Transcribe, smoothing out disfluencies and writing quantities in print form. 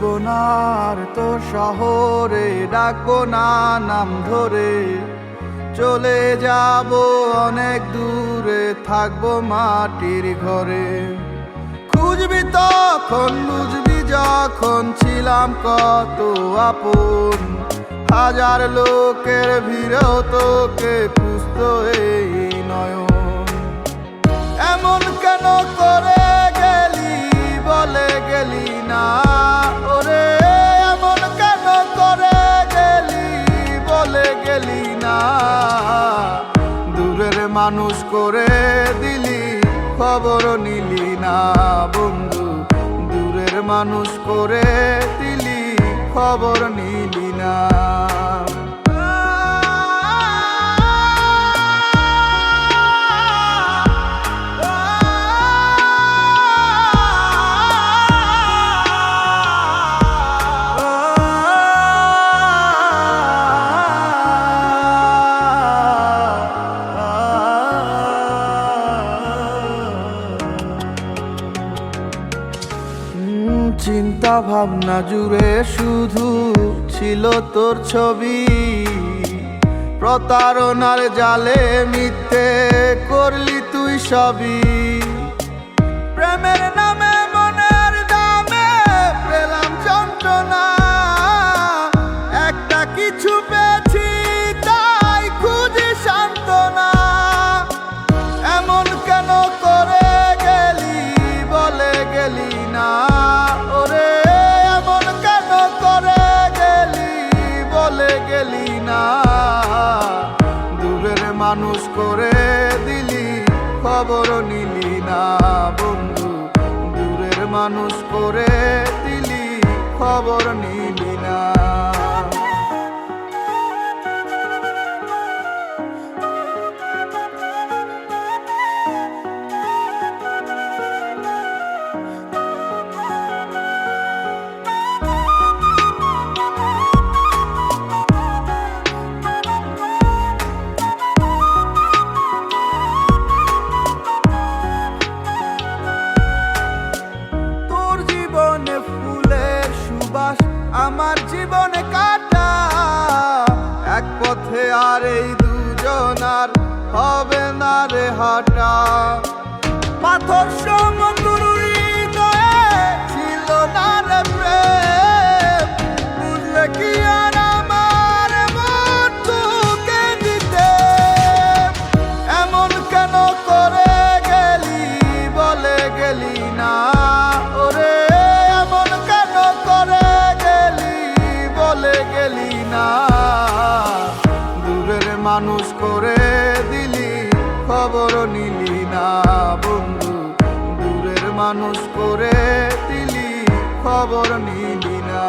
আসবো না আর তোর শহরে, ডাকবো না নাম ধরে, চলে যাব অনেক দূরে, থাকবো মাটির ঘরে। খুঁজবি তখন বুঝবি যখন ছিলাম কত আপন, হাজার লোকের ভিড়েও তোকে খুঁজতো এই নয়ন। এমন কেন করে গেলি বলে গেলি না ওরে, এমন কেন করে গেলি বলে গেলি না। দূরের মানুষ করে দিলি খবর নিলি না বন্ধু, দূরের মানুষ করে দিলি খবর নিলি না। চিন্তা ভাবনা জুড়ে শুধু ছিল তোর ছবি, প্রতারণার জালে মিথ্যে করলি তুই সবই। প্রেমের নামে মনের দামে পেলাম যন্ত্রণা, একটা কিছু পেয়েছি তাই খুঁজি সান্ত্বনা। এমন কেন করে গেলি বলে গেলি না ওরে, এমন কেন করে গেলি বলে গেলি না। দূরের মানুষ করে দিলি খবর নিলি না বন্ধু, দূরের মানুষ করে দিলি খবর নিলি না। আমার জীবনে কাটা এক পথে, আর এই দুজনার হবে না রে হাঁটা। পাথর সমতুর হৃদয়ে ছিল না রে প্রেম, বুঝলে কি আর আমার মন তোকে দিতে। এমন কেন করে গেলি বলে গেলি না ওরে, এমন কেন করে বলে গেলি না। দূরের মানুষ করে দিলি খবর নিলি না বন্ধু, দূরের মানুষ করে দিলি খবর নিলি না।